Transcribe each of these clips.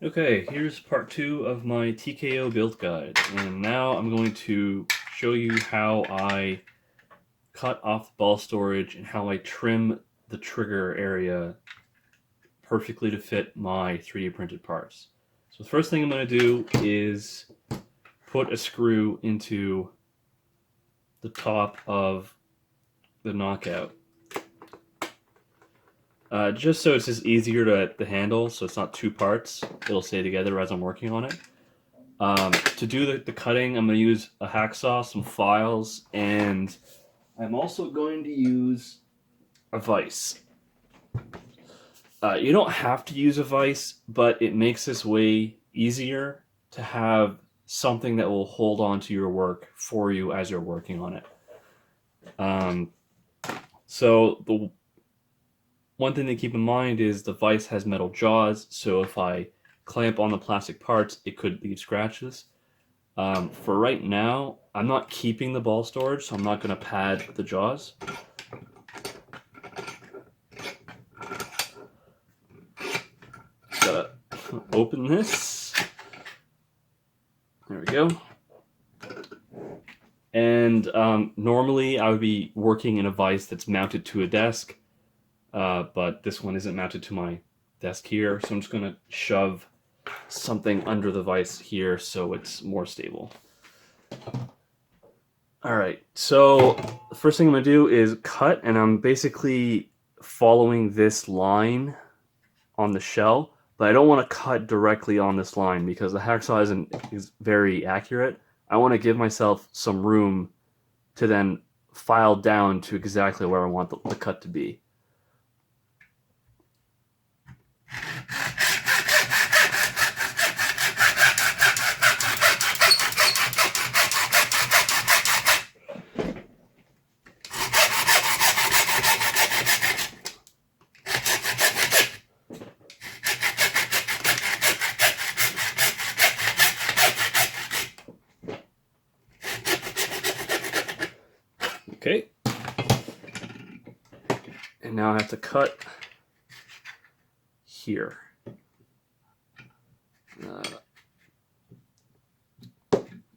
Okay, here's part 2 of my TKO build guide, and now I'm going to show you how I cut off the ball storage and how I trim the trigger area perfectly to fit my 3D printed parts. So the first thing I'm going to do is put a screw into the top of the knockout. Just so it's just easier to handle, so it's not two parts. It'll stay together as I'm working on it. To do the cutting, I'm going to use a hacksaw, some files, and I'm also going to use a vise. You don't have to use a vise, but it makes this way easier to have something that will hold on to your work for you as you're working on it. So the one thing to keep in mind is the vise has metal jaws, so if I clamp on the plastic parts, it could leave scratches. For right now, I'm not keeping the ball storage, so I'm not going to pad the jaws. Gotta open this. There we go. And normally I would be working in a vise that's mounted to a desk, but this one isn't mounted to my desk here, so I'm just going to shove something under the vise here so it's more stable. Alright, so the first thing I'm going to do is cut, and I'm basically following this line on the shell, but I don't want to cut directly on this line because the hacksaw is very accurate. I want to give myself some room to then file down to exactly where I want the cut to be. Okay, and now I have to cut here. There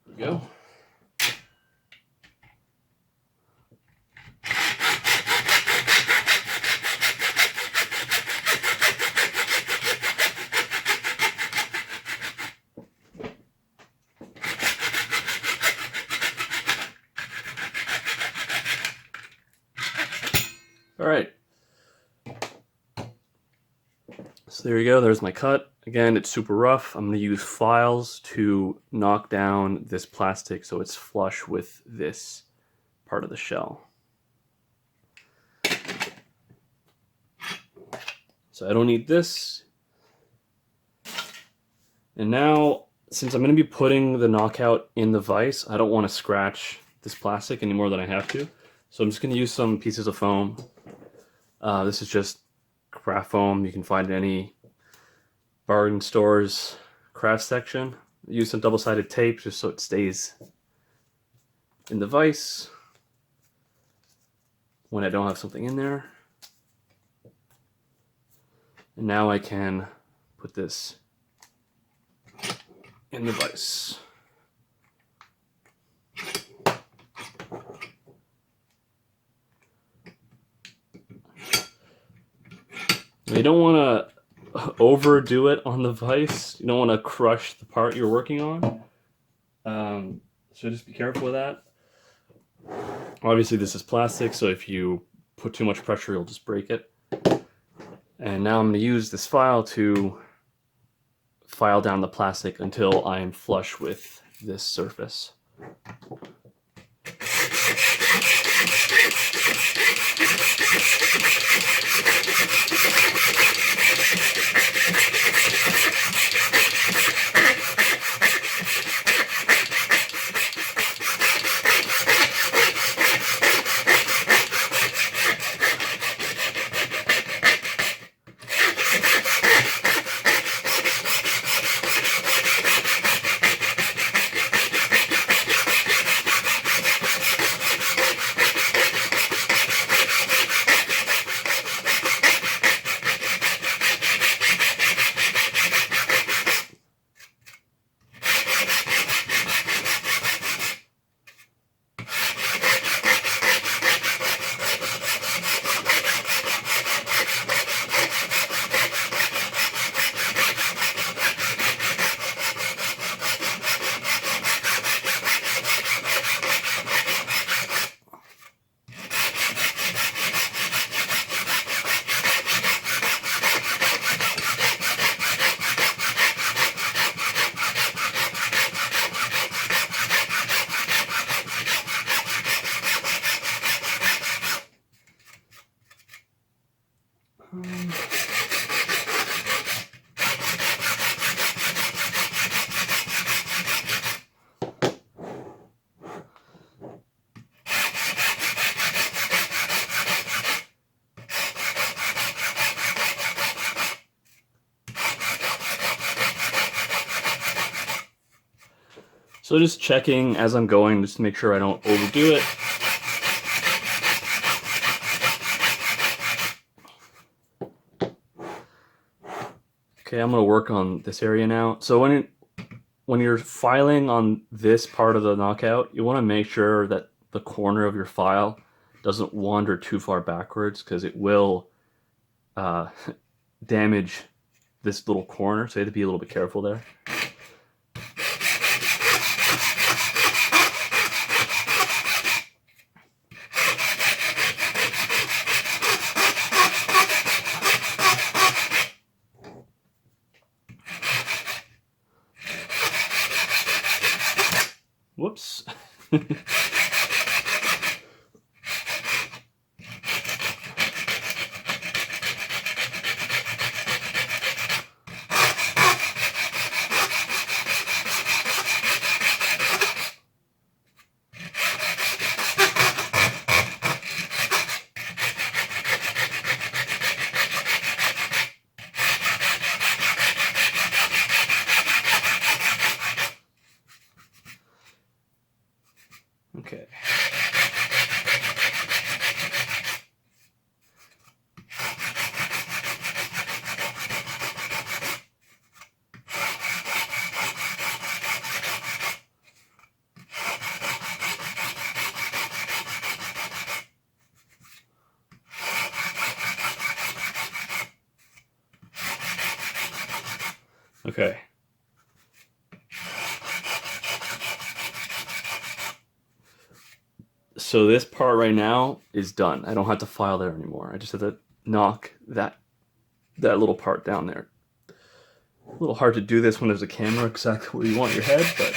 we go. All right. So there you go, there's my cut. Again, it's super rough. I'm going to use files to knock down this plastic so it's flush with this part of the shell. So I don't need this. And now, since I'm going to be putting the knockout in the vise, I don't want to scratch this plastic any more than I have to. So I'm just going to use some pieces of foam. This is just craft foam. You can find it in any bargain stores craft section. Use some double-sided tape just so it stays in the vise when I don't have something in there. And now I can put this in the vise. You don't want to overdo it on the vise. You don't want to crush the part you're working on. So just be careful with that. Obviously this is plastic, so if you put too much pressure, you'll just break it. And now I'm going to use this file to file down the plastic until I am flush with this surface. So just checking as I'm going, just to make sure I don't overdo it. Okay, I'm gonna work on this area now. So when you're filing on this part of the knockout, you want to make sure that the corner of your file doesn't wander too far backwards, because it will damage this little corner. So you have to be a little bit careful there. Whoops. Okay. Okay. So this part right now is done. I don't have to file there anymore. I just have to knock that little part down there. A little hard to do this when there's a camera exactly where you want your head, but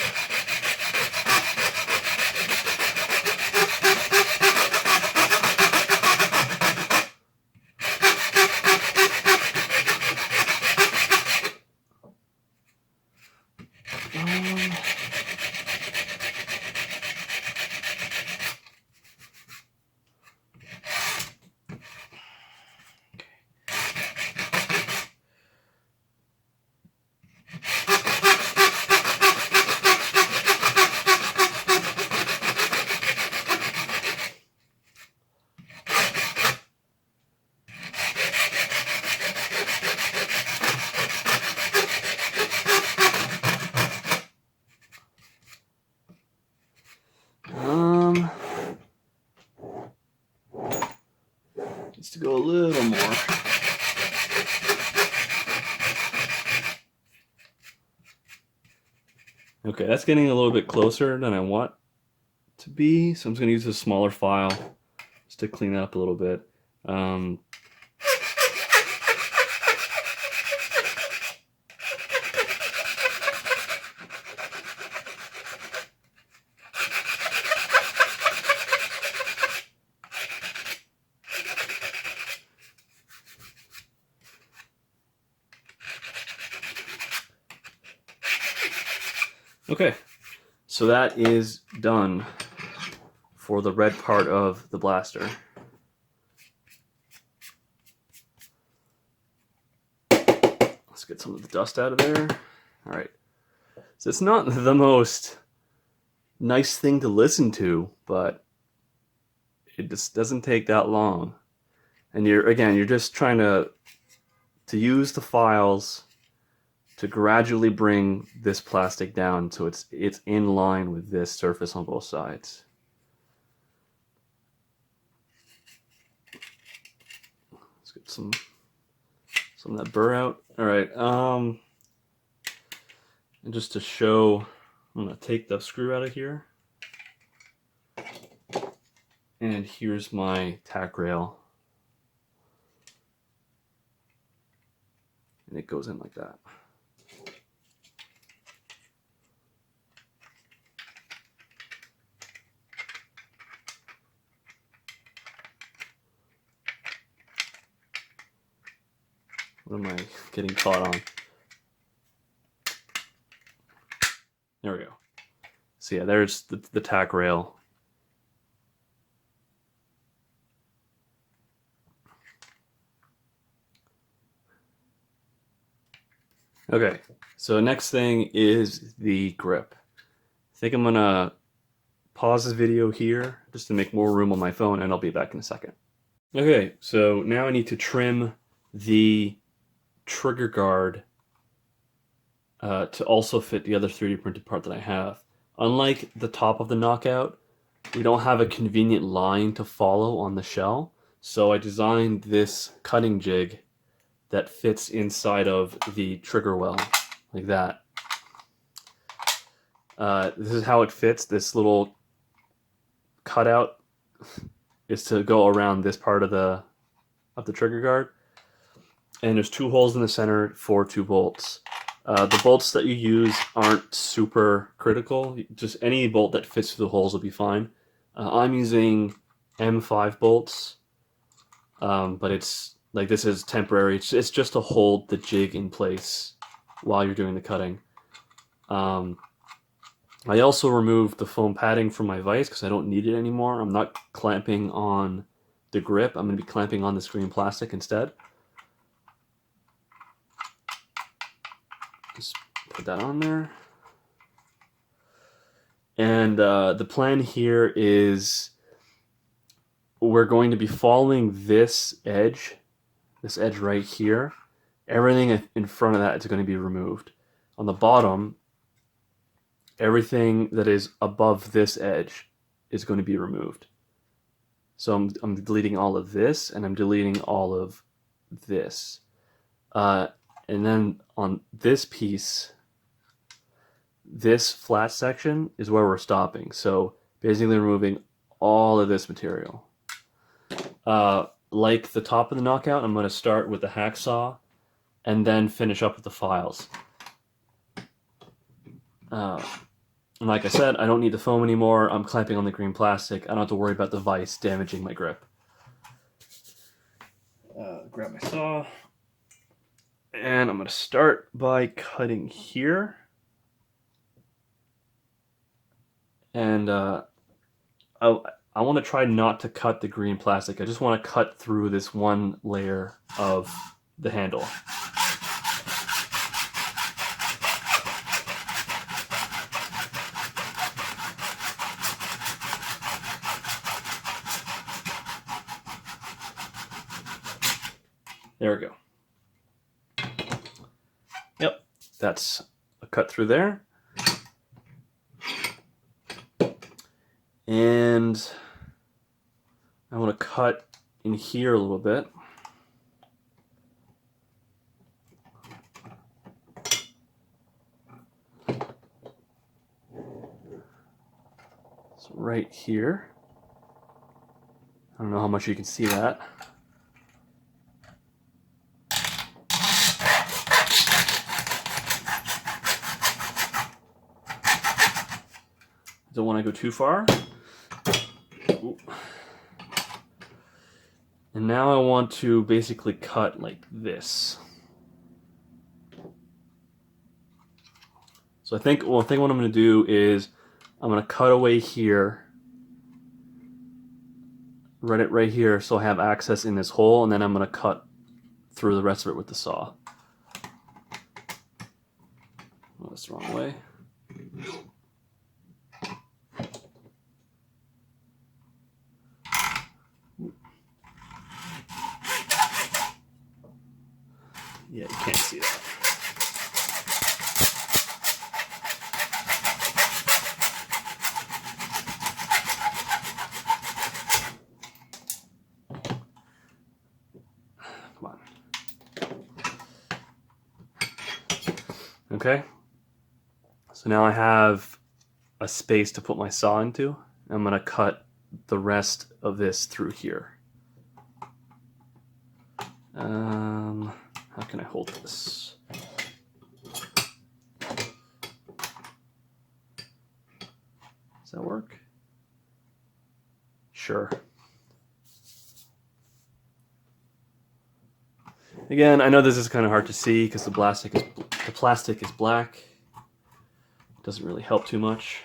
needs to go a little more. Okay, that's getting a little bit closer than I want to be, so I'm just going to use a smaller file just to clean it up a little bit. Okay, so that is done for the red part of the blaster. Let's get some of the dust out of there. All right, so it's not the most nice thing to listen to, but it just doesn't take that long. And you're just trying to use the files to gradually bring this plastic down so it's in line with this surface on both sides. Let's get some of that burr out. All right, and just to show, I'm gonna take the screw out of here, and here's my tack rail, and it goes in like that. What am I getting caught on? There we go. So yeah, there's the tack rail. Okay, so next thing is the grip. think I'm gonna pause this video here just to make more room on my phone, and I'll be back in a second. Okay, so now I need to trim the trigger guard to also fit the other 3D printed part that I have. Unlike the top of the Knockout, we don't have a convenient line to follow on the shell, so I designed this cutting jig that fits inside of the trigger well, like that. This is how it fits. This little cutout is to go around this part of the trigger guard, and there's 2 holes in the center for 2 bolts. The bolts that you use aren't super critical. Just any bolt that fits through the holes will be fine. I'm using M5 bolts, but it's like, this is temporary. It's just to hold the jig in place while you're doing the cutting. I also removed the foam padding from my vise because I don't need it anymore. I'm not clamping on the grip. I'm going to be clamping on the screen plastic instead. Just put that on there. And the plan here is we're going to be following this edge right here. Everything in front of that is going to be removed. On the bottom, everything that is above this edge is going to be removed. So I'm deleting all of this, and I'm deleting all of this. And then on this piece, this flat section is where we're stopping. So basically removing all of this material. Like the top of the Knockout, I'm going to start with the hacksaw and then finish up with the files. And like I said, I don't need the foam anymore. I'm clamping on the green plastic. I don't have to worry about the vise damaging my grip. Grab my saw. And I'm going to start by cutting here. And I want to try not to cut the green plastic. I just want to cut through this one layer of the handle. There we go. Yep, that's a cut through there. And I want to cut in here a little bit. So right here. I don't know how much you can see that. Don't want to go too far. Ooh. And now I want to basically cut like this. So I think what I'm going to do is I'm going to cut away here, right here, so I have access in this hole, and then I'm going to cut through the rest of it with the saw. Oh, that's the wrong way. Yeah, you can't see that. Come on. Okay. So now I have a space to put my saw into. I'm going to cut the rest of this through here. How can I hold this? Does that work? Sure. Again, I know this is kind of hard to see because the plastic is black. It doesn't really help too much.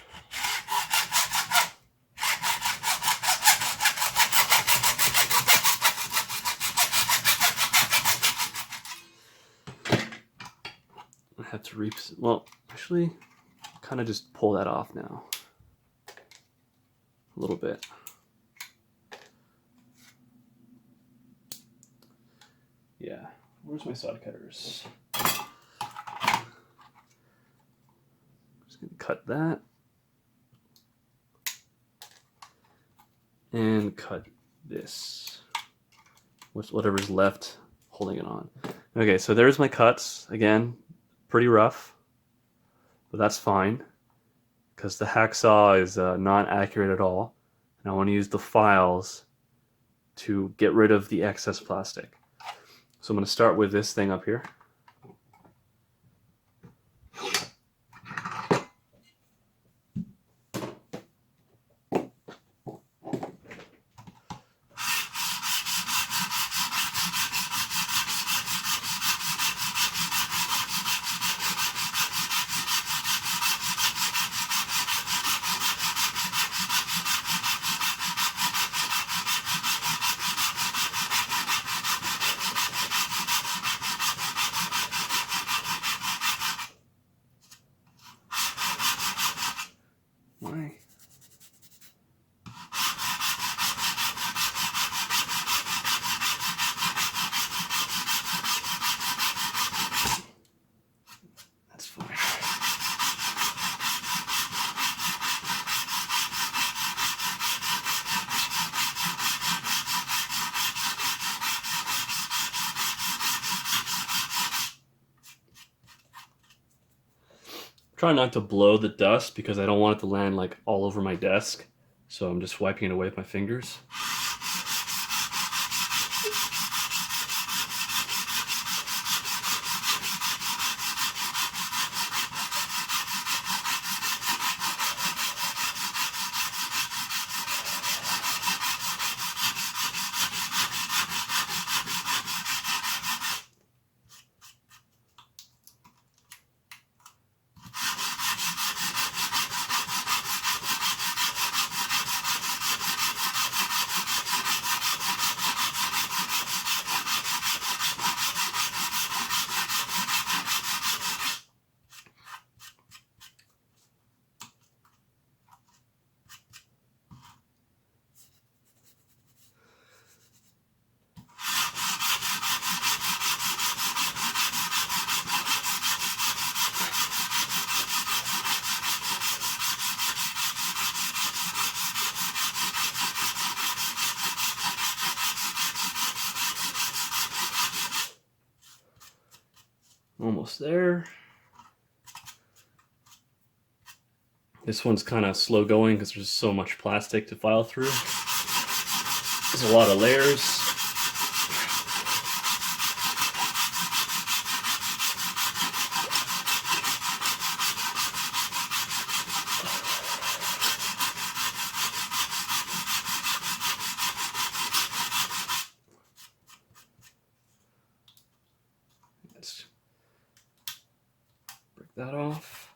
I have to well, actually, kind of just pull that off now. A little bit. Yeah, where's my side cutters? Just gonna cut that. And cut this. Whatever's left holding it on. Okay, so there's my cuts. Again, pretty rough, but that's fine because the hacksaw is not accurate at all. And I want to use the files to get rid of the excess plastic. So I'm going to start with this thing up here. Why? That's fine. Try not to blow the dust because I don't want it to land like all over my desk. So I'm just wiping it away with my fingers. Almost there. This one's kind of slow going because there's so much plastic to file through. There's a lot of layers. Let's break that off.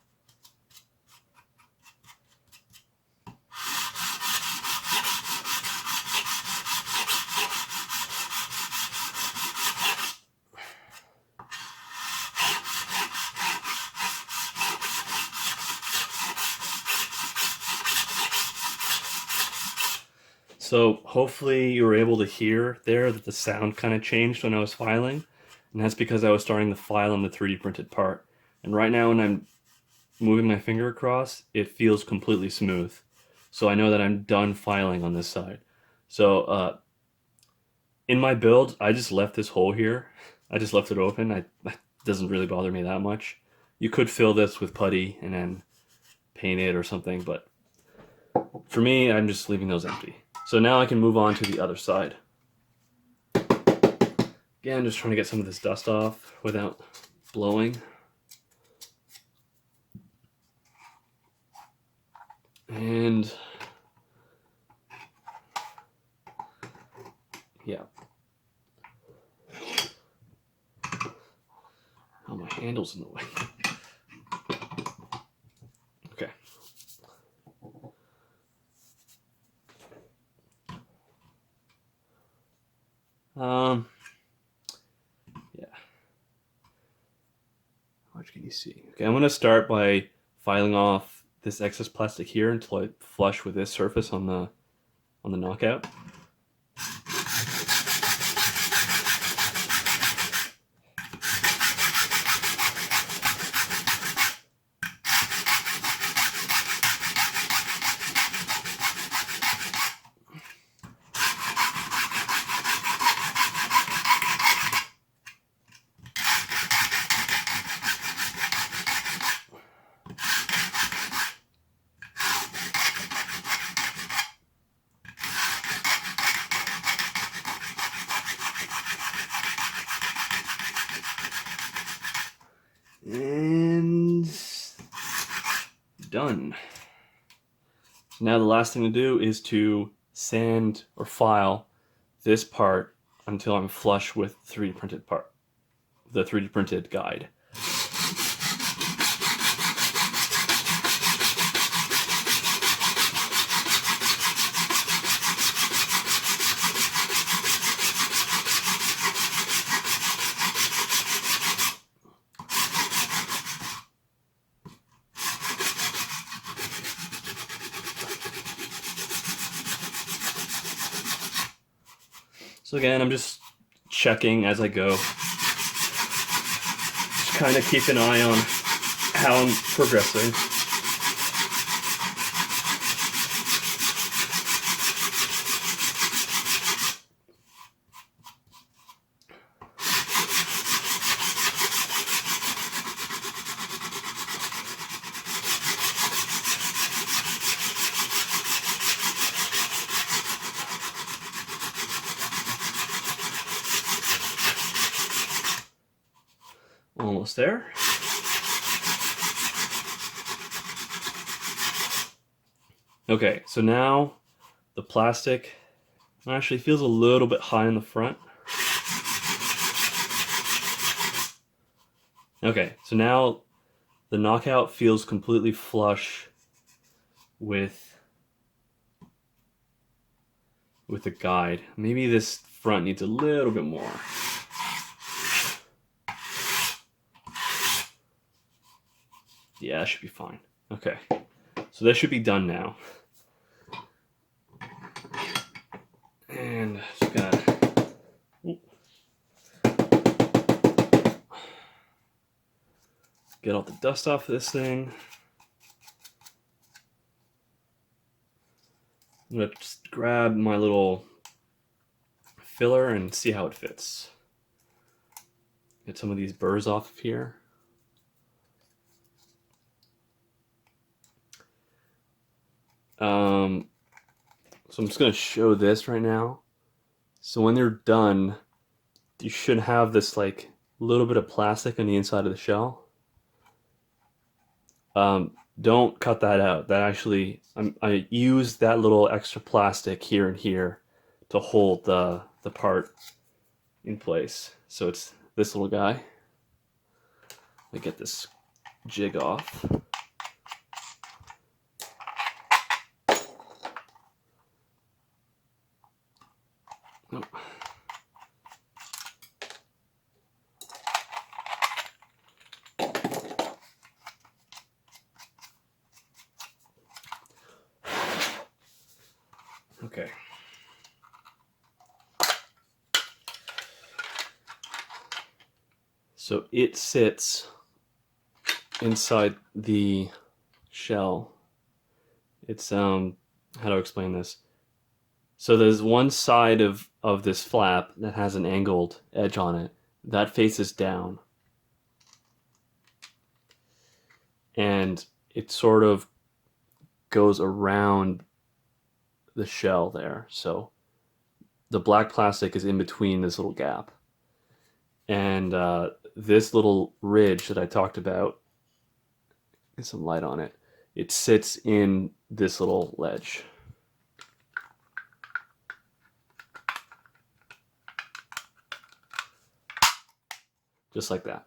So hopefully you were able to hear there that the sound kind of changed when I was filing, and that's because I was starting to file on the 3D printed part. And right now when I'm moving my finger across, it feels completely smooth. So I know that I'm done filing on this side. So in my build, I just left this hole here. I just left it open. It doesn't really bother me that much. You could fill this with putty and then paint it or something, but for me, I'm just leaving those empty. So now I can move on to the other side. Again, just trying to get some of this dust off without blowing. And yeah. Oh, my handle's in the way. Okay. Yeah. How much can you see? Okay, I'm gonna start by filing off this excess plastic here until I flush with this surface on the knockout. And done. Now the last thing to do is to sand or file this part until I'm flush with the 3D printed guide. So again, I'm just checking as I go. Just kind of keep an eye on how I'm progressing. Almost there. Okay, so now the plastic actually feels a little bit high in the front. Okay, so now the knockout feels completely flush with the guide. Maybe this front needs a little bit more. Yeah, that should be fine. Okay, so that should be done now. And just gotta get all the dust off of this thing. I'm gonna just grab my little filler and see how it fits. Get some of these burrs off of here. So I'm just going to show this right now. So when they're done, you should have this like little bit of plastic on the inside of the shell. Don't cut that out. That actually, I use that little extra plastic here and here to hold the part in place. So it's this little guy. Let me get this jig off. Oh. Okay. So it sits inside the shell. It's how to explain this? So there's one side of this flap that has an angled edge on it. That faces down. And it sort of goes around the shell there. So the black plastic is in between this little gap. And this little ridge that I talked about, get some light on it, it sits in this little ledge. Just like that.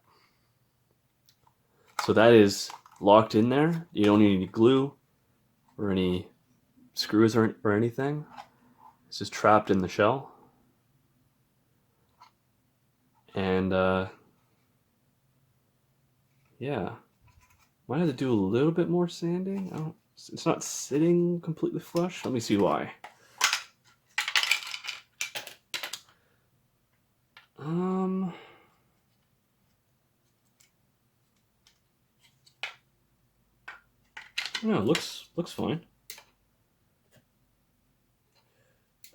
So that is locked in there. You don't need any glue or any screws or anything. It's just trapped in the shell. And yeah, Might have to do a little bit more sanding. It's not sitting completely flush. Let me see why. No, it looks fine.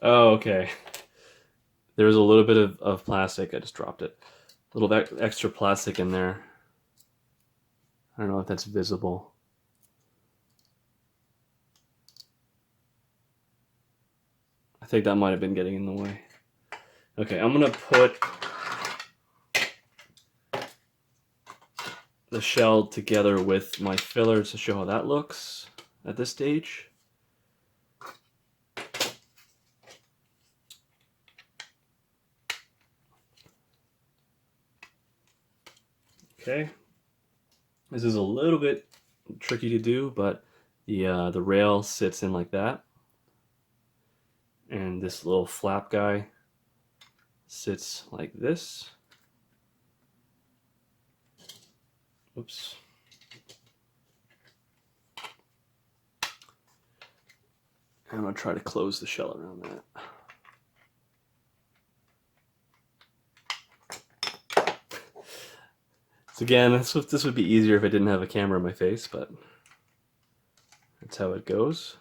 Oh, okay. There was a little bit of plastic. I just dropped it. A little bit extra plastic in there. I don't know if that's visible. I think that might have been getting in the way. Okay, I'm gonna put the shell together with my filler to show how that looks at this stage. Okay, this is a little bit tricky to do, but the rail sits in like that, and this little flap guy sits like this. Oops. I'm gonna try to close the shell around that. So again, this would be easier if I didn't have a camera in my face, but that's how it goes.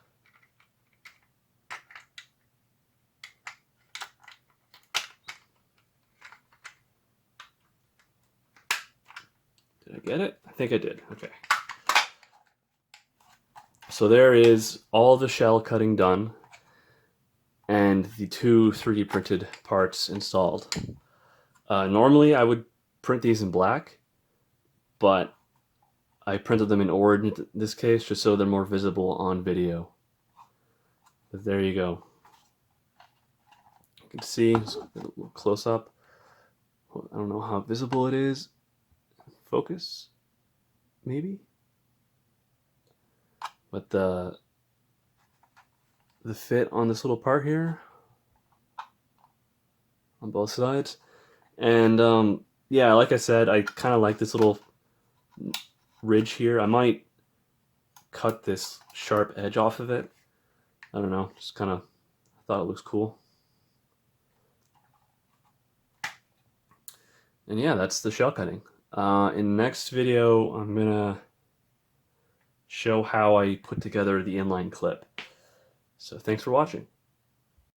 Did I get it? I think I did. Okay. So there is all the shell cutting done and the two 3D printed parts installed. Normally I would print these in black, but I printed them in orange in this case just so they're more visible on video. But there you go. You can see, just a little close up. I don't know how visible it is. Focus, maybe? But the fit on this little part here on both sides. And yeah, like I said, I kind of like this little ridge here. I might cut this sharp edge off of it. I don't know, just kind of thought it looks cool. And yeah, that's the shell cutting. In the next video, I'm gonna show how I put together the inline clip. So thanks for watching.